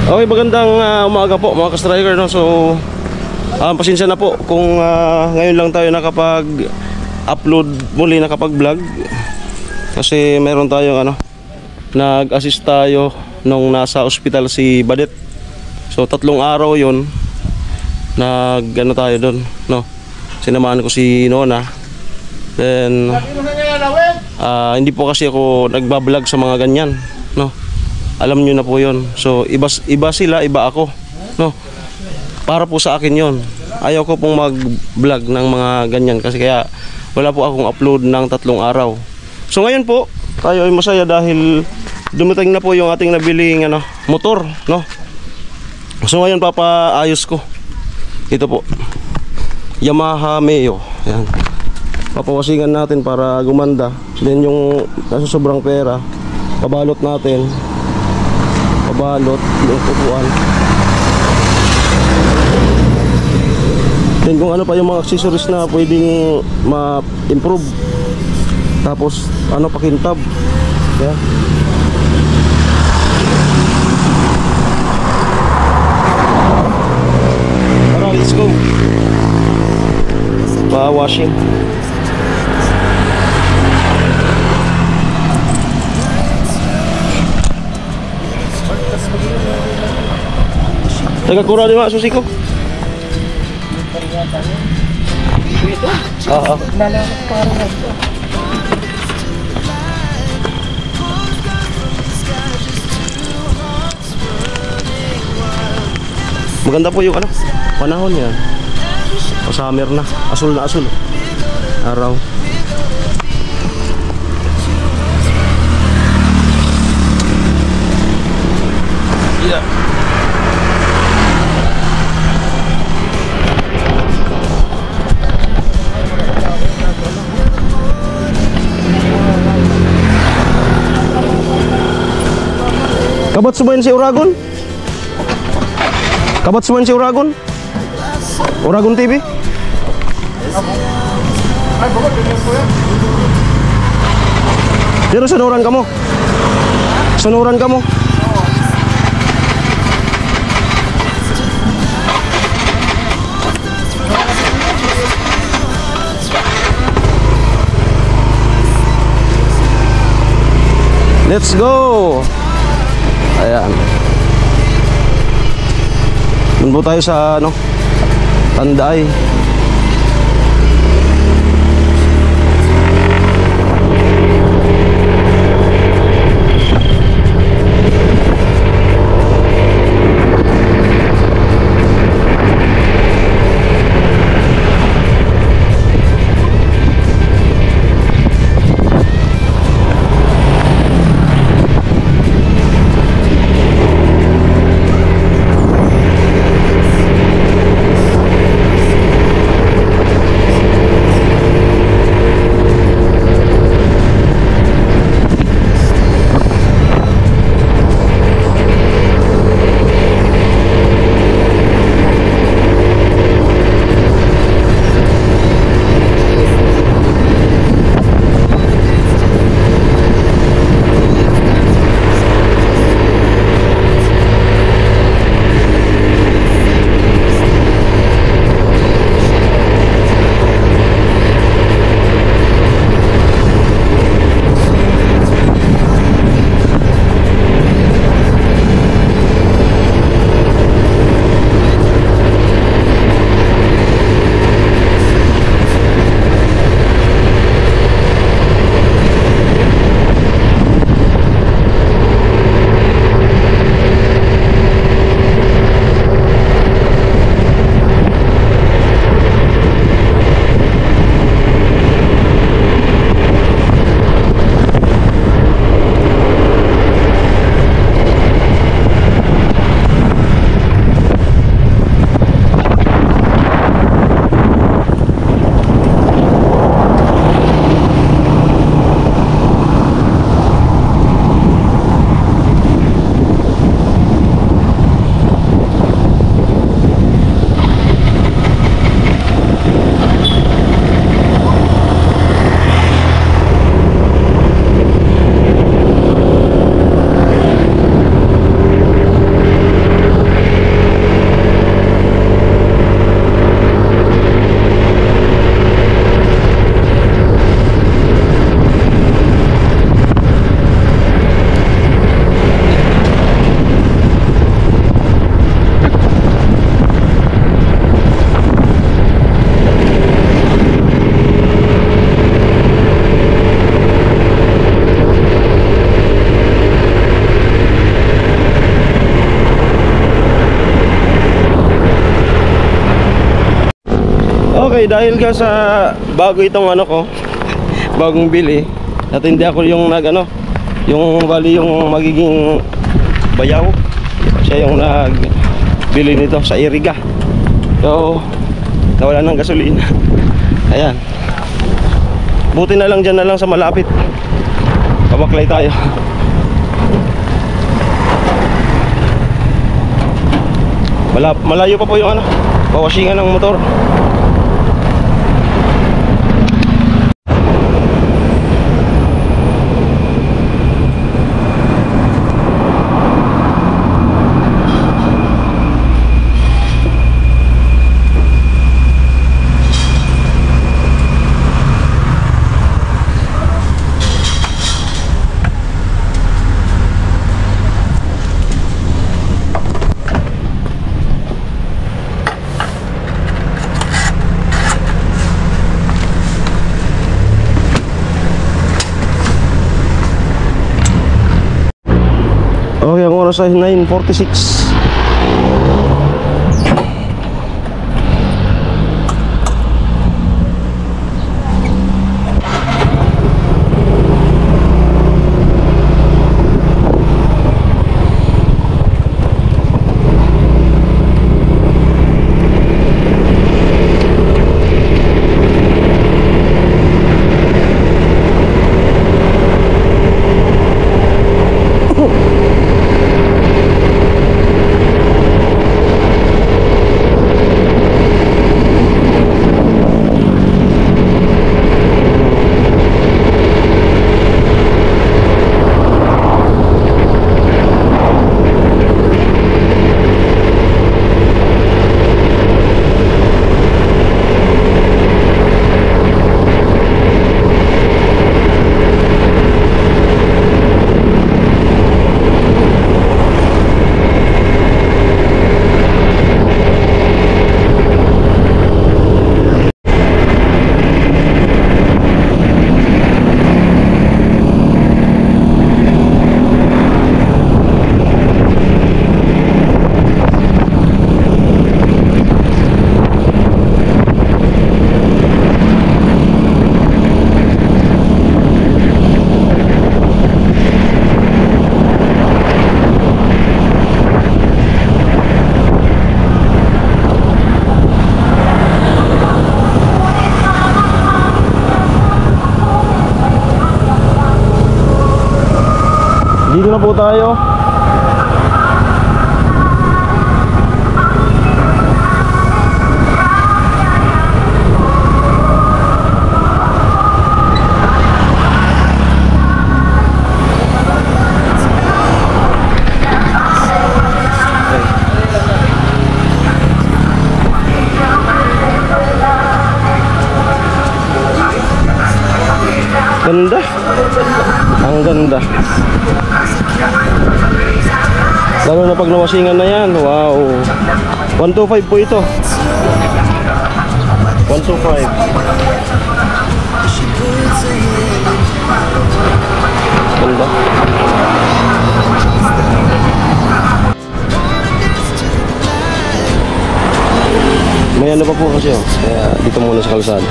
Okay, magandang umaga po mga ka-striker, no? So, pasensya na po kung ngayon lang tayo nakapag-upload muli, nakapag-vlog. Kasi meron tayong nag-assist tayo nung nasa ospital si Badet. So, 3 araw yon tayo doon, no? Sinamahan ko si Nona. Then, hindi po kasi ako nagbablog sa mga ganyan, no? Alam nyo na po yon. So iba sila, iba ako, no? Para po sa akin yon. Ayaw ko pong mag-vlog ng mga ganyan kasi kaya wala po akong upload ng 3 araw. So ngayon po tayo ay masaya dahil dumating na po yung ating nabiling motor, no? So ngayon papaayos ko. Ito po, Yamaha Meo. Yan. Papawasingan natin para gumanda. Then yung nasa sobrang pera, pabalot natin. Pabalot yung upuan. Then kung ano pa yung mga accessories na pwedeng ma-improve. Tapos pakintab. Yeah. Tara, let's go. Pa-washing. Taga kura di ba susi ko? Ito? Oo. Maganda po yung panahon niya. Summer na, asul na asul. Araw. Yeah. Kabat sumain si Uragon? Kabat sumain si Uragon? Uragon TV? Pero sunuran ka mo? Sunuran ka mo? Let's go! Ayan. Doon po tayo sa Tanday. Okay, dahil ka sa bago itong ano ko, bagong bili, at hindi ako yung yung bali yung magiging bayaw. Siya yung nagbili nito sa Iriga. So, nawala ng gasolina. Ayan. Buti na lang dyan na lang sa malapit. Pabaklay tayo. Malayo pa po yung pawasingan ng motor. Okay, ang oras ay 9:46. Dito na po tayo. Ganda. Ang ganda. Lalo na pag nawasingan na yan. Wow. 125 po ito. 125. Ganda. May ano pa po kasi kaya dito muna sa kalsada.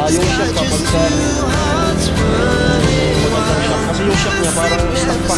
Yung shock kapag sa kasi yung shock niya parang stuck pa.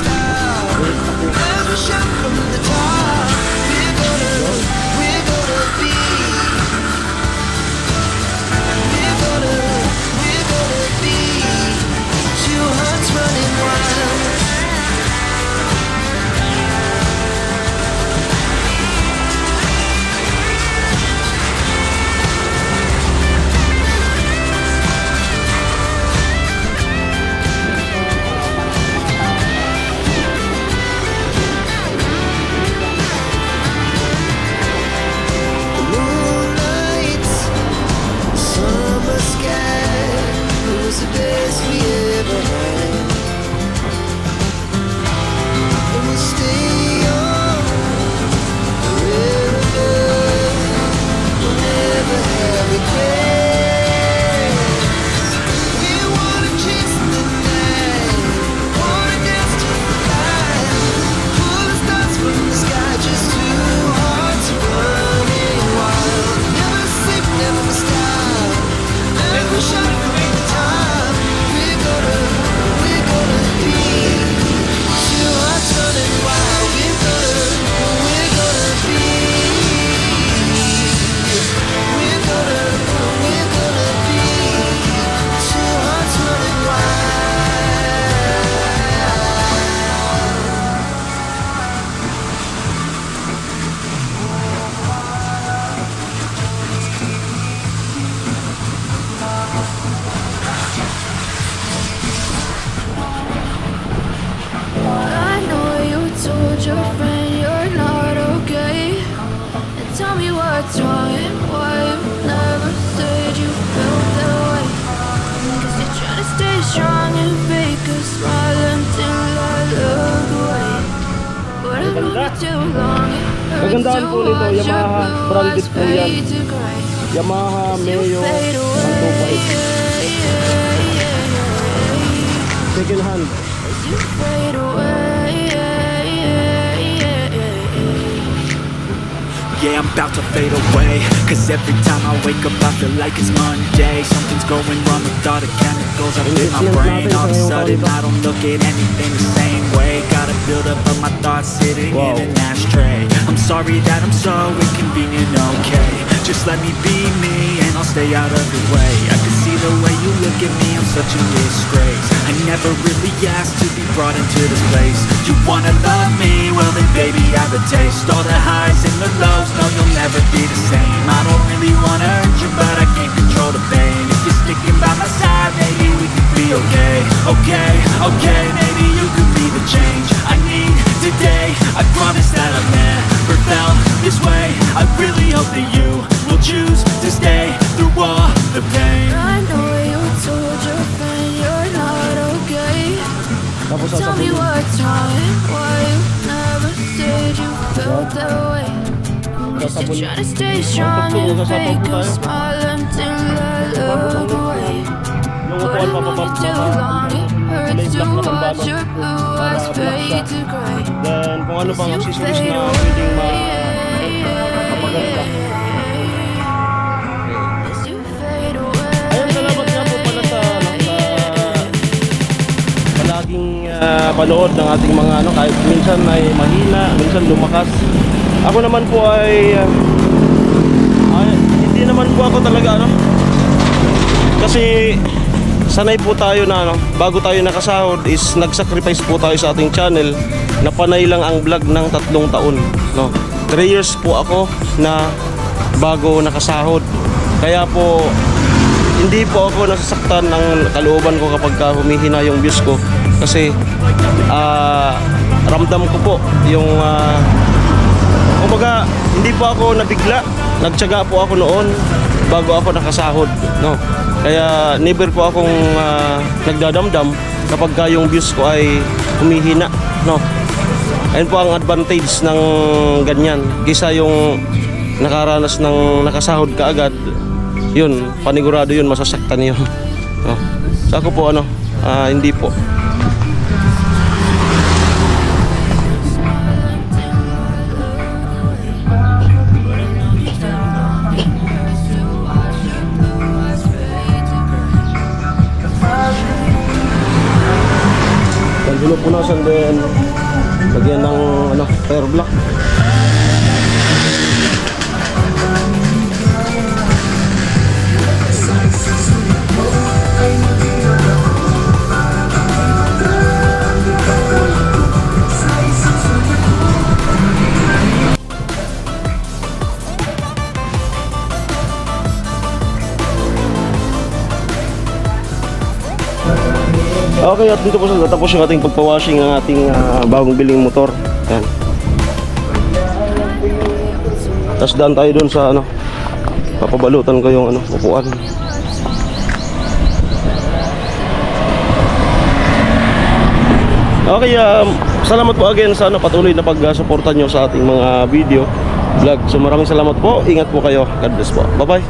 strong and fake a smile until I look away. But I know for too long it hurts Magandaan to po nito, watch your Yamaha blue branded eyes po yan. fade to gray. Yamaha As you Meo fade away, 125. Second hand. as you fade away. Yeah, I'm about to fade away. Cause every time I wake up I feel like it's Monday. Something's going wrong with all the chemicals up in my brain. All of a sudden I don't look at anything the same way. Gotta build up of my thoughts sitting in an ashtray. I'm sorry that I'm so inconvenient, okay. Just let me be me and I'll stay out of your way. I can see the way you look at me, I'm such a disgrace. I never really asked to be brought into this place. You wanna love me? Well then baby I have a taste. All the highs and the lows, no you'll never be the same. I don't really wanna hurt you but I can't control the pain. If you're sticking by my side maybe we could be okay. Okay, okay, maybe you could be the change I need today. I promise that I've never felt this way. I really hope that you will choose to stay through all the pain. I know you told your friend you're not okay. Tell me what's wrong and why you never said you felt that way. I'm just trying to stay strong and fake a smile until I look away. But I know for too long it hurts to watch your blue eyes fade to gray. Then kung ano bang You accessories fade na pwedeng mapaganda. as you fade away. Ayun, salamat nga po pala sa palaging panood ng ating mga kahit minsan ay mahina, minsan lumakas. Ako naman po ay hindi naman po ako talaga kasi sanay po tayo na bago tayo nakasahod is nag-sacrifice po tayo sa ating channel na panay lang ang vlog ng 3 taon, 3 years po ako na bago nakasahod. Kaya po hindi po ako nasasaktan ng kalooban ko kapag humihina yung views ko kasi ramdam ko po yung kumbaga hindi po ako nabigla, nagtiyaga po ako noon bago ako nakasahod, kaya never po akong nagdadamdam kapag yung views ko ay humihina, ayun po ang advantage ng ganyan kaysa yung nakaranas ng nakasahod kaagad. Yun, panigurado yun, masasaktan yun. So ako po hindi po. Then pinupunasan din, lagyan ng air block. Okay, at dito po natapos yung ating pagpawashing ng ating bagong biling motor. Yan. Tapos daan tayo dun sa papabalutan ko yung upuan. Okay, salamat po again sa patuloy na pag-suporta nyo sa ating mga video vlog. So maraming salamat po. Ingat po kayo. God bless po. Bye bye.